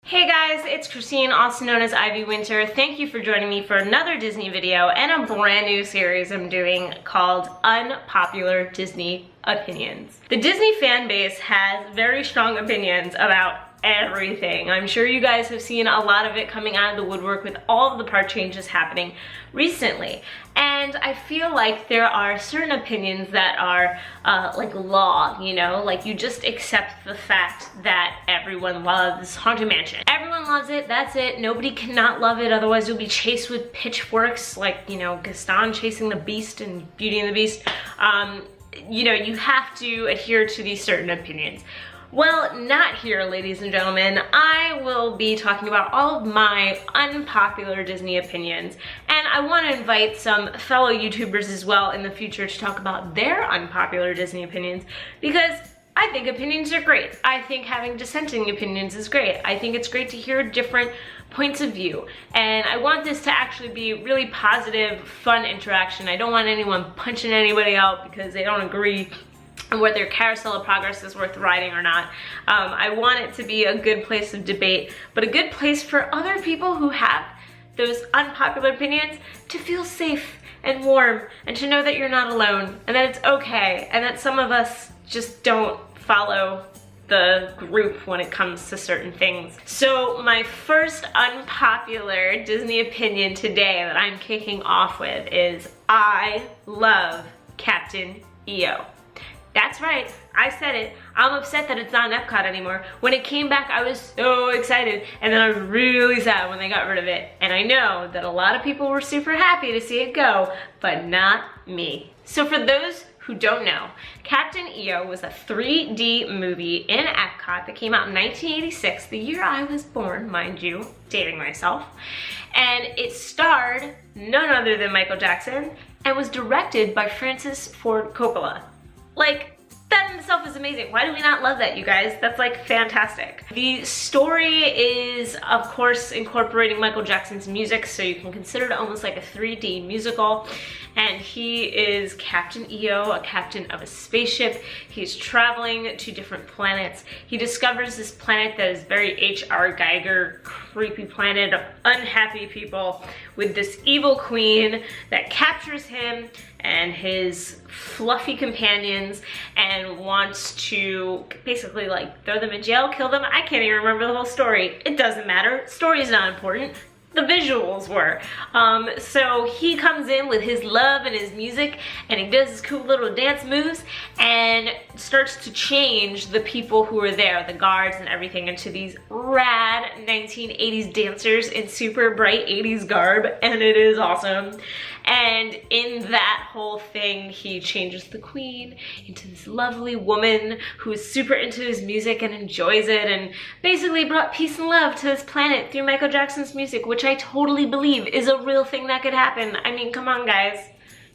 Hey guys, it's Christine, also known as Ivy Winter. Thank you for joining me for another Disney video and a brand new series I'm doing called Unpopular Disney Opinions. The Disney fan base has very strong opinions about everything. I'm sure you guys have seen a lot of it coming out of the woodwork with all of the park changes happening recently. And I feel like there are certain opinions that are like law, you know? Like you just accept the fact that everyone loves Haunted Mansion. Everyone loves it, that's it. Nobody cannot love it, otherwise you'll be chased with pitchforks like, you know, Gaston chasing the Beast in Beauty and the Beast. You know, you have to adhere to these certain opinions. Well, not here, ladies and gentlemen. I will be talking about all of my unpopular Disney opinions, and I want to invite some fellow YouTubers as well in the future to talk about their unpopular Disney opinions, because I think opinions are great. I think having dissenting opinions is great. I think it's great to hear different points of view, and I want this to actually be really positive, fun interaction. I don't want anyone punching anybody out because they don't agree and whether Carousel of Progress is worth riding or not. I want it to be a good place of debate, but a good place for other people who have those unpopular opinions to feel safe and warm and to know that you're not alone and that it's okay and that some of us just don't follow the group when it comes to certain things. So my first unpopular Disney opinion today that I'm kicking off with is I love Captain EO. That's right, I said it. I'm upset that it's not in Epcot anymore. When it came back, I was so excited, and then I was really sad when they got rid of it. And I know that a lot of people were super happy to see it go, but not me. So for those who don't know, Captain EO was a 3D movie in Epcot that came out in 1986, the year I was born, mind you, dating myself. And it starred none other than Michael Jackson and was directed by Francis Ford Coppola. Like, that in itself is amazing. Why do we not love that, you guys? That's like fantastic. The story is, of course, incorporating Michael Jackson's music, so you can consider it almost like a 3D musical. And he is Captain EO, a captain of a spaceship. He's traveling to different planets. He discovers this planet that is very H.R. Geiger, creepy planet of unhappy people with this evil queen that captures him and his fluffy companions and wants to basically like throw them in jail, kill them. I can't even remember the whole story. It doesn't matter. Story is not important. The visuals were. So he comes in with his love and his music, and he does his cool little dance moves and starts to change the people who are there, the guards and everything, into these rad 1980s dancers in super bright 80s garb, and it is awesome. And in that whole thing, he changes the queen into this lovely woman who is super into his music and enjoys it, and basically brought peace and love to this planet through Michael Jackson's music, which I totally believe is a real thing that could happen. I mean, come on, guys.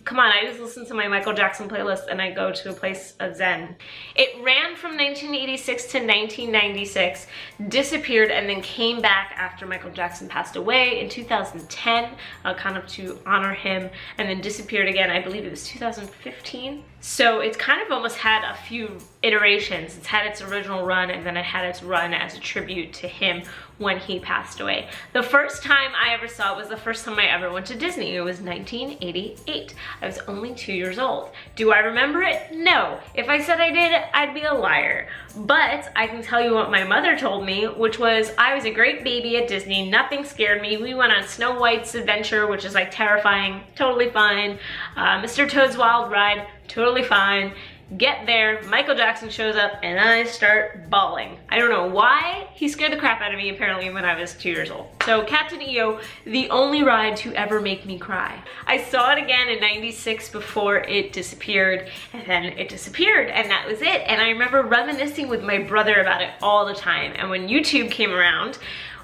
Come on, I just listen to my Michael Jackson playlist and I go to a place of zen. It ran from 1986 to 1996, disappeared, and then came back after Michael Jackson passed away in 2010, kind of to honor him, and then disappeared again, I believe it was 2015. So it's kind of almost had a few iterations. It's had its original run, and then it had its run as a tribute to him when he passed away. The first time I ever saw it was the first time I ever went to Disney. It was 1988. I was only 2 years old. Do I remember it? No. If I said I did, I'd be a liar. But I can tell you what my mother told me, which was I was a great baby at Disney. Nothing scared me. We went on Snow White's adventure, which is like terrifying, totally fine. Mr. Toad's Wild Ride, totally fine. Get there, Michael Jackson shows up, and I start bawling. I don't know why. He scared the crap out of me apparently when I was 2 years old. So Captain EO, the only ride to ever make me cry. I saw it again in 96 before it disappeared, and then it disappeared, and that was it. And I remember reminiscing with my brother about it all the time. And when YouTube came around,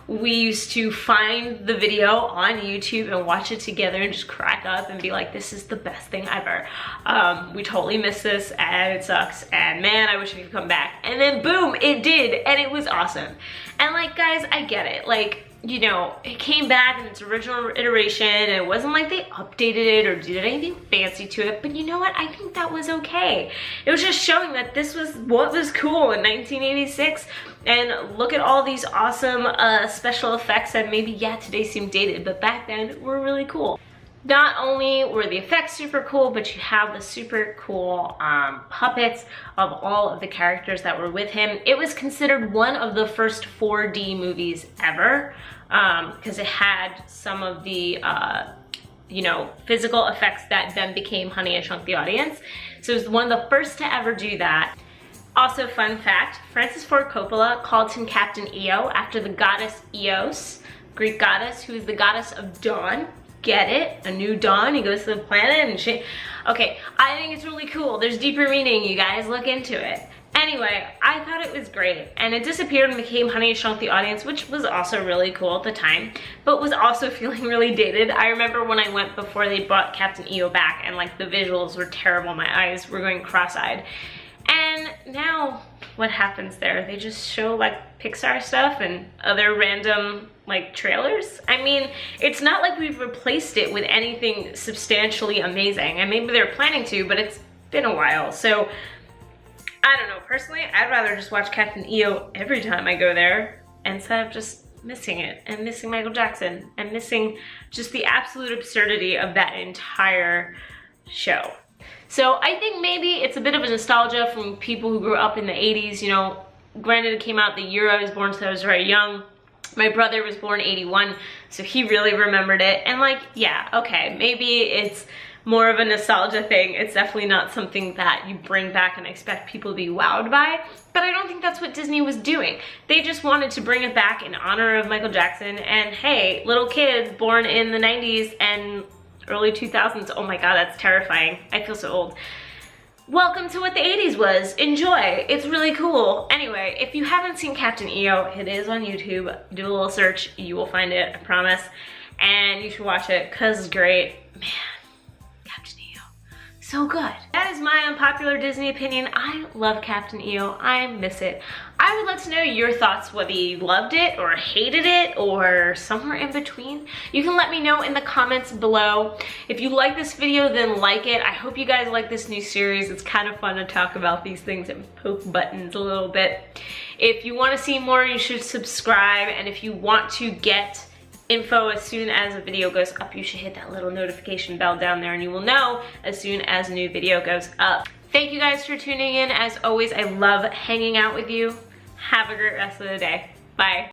we used to find the video on YouTube and watch it together and just crack up and be like, this is the best thing ever. We totally missed this and it sucks, and man, I wish it could come back. And then boom, it did, and it was awesome. And like, guys, I get it. Like, you know, it came back in its original iteration, and it wasn't like they updated it or did anything fancy to it, but you know what? I think that was okay. It was just showing that this was what was cool in 1986, and look at all these awesome special effects that maybe, yeah, today seem dated, but back then were really cool. Not only were the effects super cool, but you have the super cool puppets of all of the characters that were with him. It was considered one of the first 4D movies ever, because it had some of the you know, physical effects that then became Honey, I Shrunk the Audience. So it was one of the first to ever do that. Also, fun fact, Francis Ford Coppola called him Captain EO after the goddess Eos, Greek goddess, who is the goddess of dawn. Get it? A new dawn. He goes to the planet and shit. Okay, I think it's really cool. There's deeper meaning, you guys. Look into it. Anyway, I thought it was great. And it disappeared and became Honey, I Shrunk the Audience, which was also really cool at the time, but was also feeling really dated. I remember when I went before they brought Captain EO back, and like the visuals were terrible. My eyes were going cross-eyed. And now what happens there? They just show like Pixar stuff and other random like trailers. I mean, it's not like we've replaced it with anything substantially amazing, and maybe they're planning to, but it's been a while. So I don't know, personally, I'd rather just watch Captain EO every time I go there instead of just missing it and missing Michael Jackson and missing just the absolute absurdity of that entire show. So I think maybe it's a bit of a nostalgia from people who grew up in the 80s. You know, granted it came out the year I was born, so I was very young. My brother was born 81, so he really remembered it. And like, yeah, okay, maybe it's more of a nostalgia thing. It's definitely not something that you bring back and expect people to be wowed by, but I don't think that's what Disney was doing. They just wanted to bring it back in honor of Michael Jackson, and hey, little kids born in the 90s and early 2000s, oh my god, that's terrifying. I feel so old. Welcome to what the 80s was. Enjoy. It's really cool. Anyway, if you haven't seen Captain EO, it is on YouTube. Do a little search. You will find it, I promise. And you should watch it because it's great. Man, Captain EO. So good. That is my unpopular Disney opinion. I love Captain EO. I miss it. I would love to know your thoughts, whether you loved it or hated it or somewhere in between. You can let me know in the comments below. If you like this video, then like it. I hope you guys like this new series. It's kind of fun to talk about these things and poke buttons a little bit. If you want to see more, you should subscribe. And if you want to get info as soon as a video goes up, you should hit that little notification bell down there and you will know as soon as a new video goes up. Thank you guys for tuning in. As always, I love hanging out with you. Have a great rest of the day. Bye.